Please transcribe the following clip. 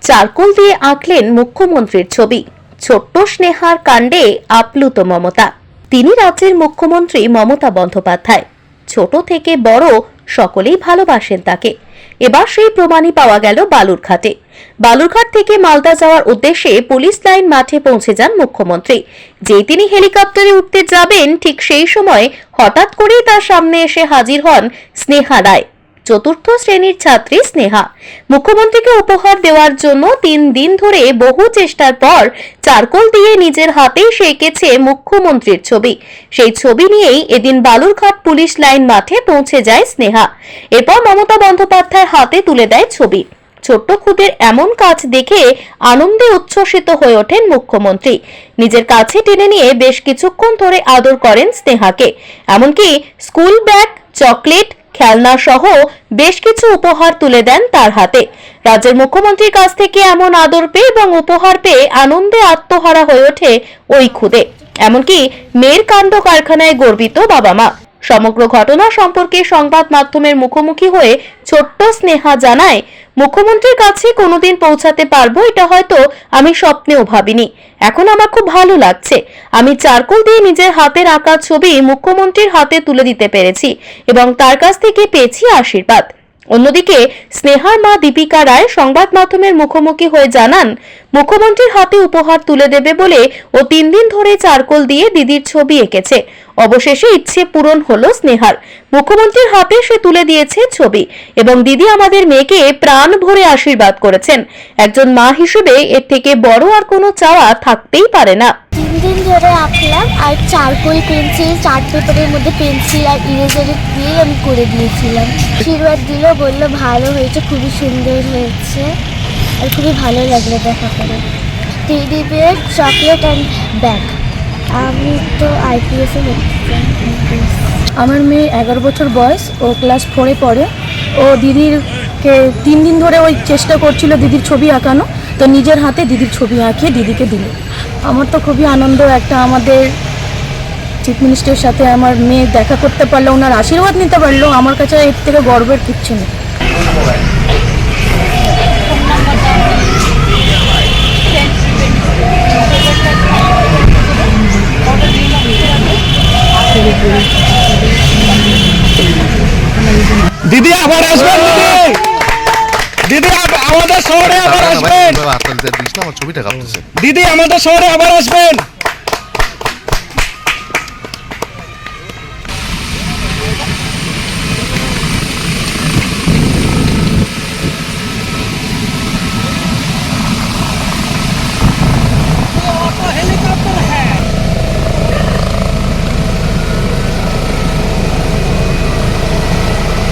Charcoal দিয়ে আঁকলেন মুখ্যমন্ত্রীর ছবি। ছোট্ট স্নেহার কাণ্ডে আপ্লুত মমতা। তিনি রাজ্যের মুখ্যমন্ত্রী মমতা বন্দ্যোপাধ্যায়। ছোট থেকে বড় সকলেই ভালোবাসেন তাকে। এবার সেই প্রমাণই পাওয়া গেল বালুরঘাটে। বালুরঘাট থেকে মালদা যাওয়ার উদ্দেশ্যে পুলিশ লাইন মাঠে পৌঁছে যান মুখ্যমন্ত্রী। যেই তিনি হেলিকপ্টারে উঠতে যাবেন, ঠিক সেই সময় হঠাৎ করেই তার সামনে এসে হাজির হন স্নেহা রায়। চতুর্থ শ্রেণীর ছাত্রী স্নেহা মুখ্যমন্ত্রীকে উপহার দেওয়ার জন্য 3 দিন ধরে বহু চেষ্টার পর চারকোল দিয়ে নিজের হাতেই সে এঁকেছে মুখ্যমন্ত্রীর ছবি। সেই ছবি নিয়েই এদিন বালুরঘাট পুলিশ লাইন মাঠে পৌঁছে যায় স্নেহা। এরপর মমতা বন্দ্যোপাধ্যায়ের হাতে তুলে দেয় ছবি। ছোট্ট খুদের এমন কাজ দেখে আনন্দে উচ্ছ্বসিত হয়ে ওঠেন মুখ্যমন্ত্রী। নিজের কাছে টেনে নিয়ে বেশ কিছুক্ষণ ধরে আদর করেন স্নেহাকে। এমনকি স্কুল ব্যাগ, চকলেট, খেলনা সহ বেশ কিছু উপহার তুলে দেন তার হাতে। রাজ্যের মুখ্যমন্ত্রীর কাছ থেকে এমন আদর পেয়ে এবং উপহার পেয়ে আনন্দে আত্মহারা হয়ে ওঠে ওই খুদে। এমনকি মেয়ের কাণ্ড কারখানায় গর্বিত বাবা মা। সমগ্র ঘটনা সম্পর্কে সংবাদ মাধ্যমের মুখোমুখি হয়ে ছোট্ট স্নেহা জানায়, মুখ্যমন্ত্রীর কাছে কোনোদিন পৌঁছাতে পারবো এটা হয়তো আমি স্বপ্নেও ভাবিনি। এখন আমার খুব ভালো লাগছে। আমি চারকোল দিয়ে নিজের হাতের আঁকা ছবি মুখ্যমন্ত্রীর হাতে তুলে দিতে পেরেছি এবং তার কাছ থেকে পেয়েছি আশীর্বাদ। অন্যদিকে স্নেহার মা দীপিকা রায় সংবাদ মাধ্যমের মুখোমুখি হয়ে জানান, মুখ্যমন্ত্রীর হাতে উপহার তুলে দেবে বলে ও 3 দিন ধরে চারকোল দিয়ে দিদির ছবি এঁকেছে। অবশেষে ইচ্ছে পূরণ হলো স্নেহার। মুখ্যমন্ত্রীর হাতে সে তুলে দিয়েছে ছবি এবং দিদি আমাদের মেয়েকে প্রাণ ভরে আশীর্বাদ করেছেন। একজন মা হিসেবে এর থেকে বড় আর কোনো চাওয়া থাকতেই পারে না। 3 দিন ধরে আঁকলাম আর চারকোল পেন্সিল, চার্ট পেপারের মধ্যে পেন্সিল আর ইরেজার দিয়ে আমি করে দিয়েছিলাম। আশীর্বাদ দিল, বললো ভালো হয়েছে, খুবই সুন্দর হয়েছে আর খুবই ভালো লাগলো দেখা করে। Teddy bear, chocolate and bag. আমি তো আইপিএসে লিখছি। আমার মেয়ে 11 বছর বয়স, ও ক্লাস 4-এ পড়ে। ও দিদিরকে 3 দিন ধরে ওই চেষ্টা করছিল দিদির ছবি আঁকানো, তো নিজের হাতে দিদির ছবি আঁকিয়ে দিদিকে দিল। আমার তো খুবই আনন্দ, একটা আমাদের চিফ মিনিস্টারের সাথে আমার মেয়ে দেখা করতে পারলো, ওনার আশীর্বাদ নিতে পারলো। আমার কাছে এর থেকে গর্বের কিচ্ছু নেই। দিদি আবার আসবেন, দিদি আমাদের শহরে আবার আসবেন, দিদি আমাদের শহরে আবার আসবেন।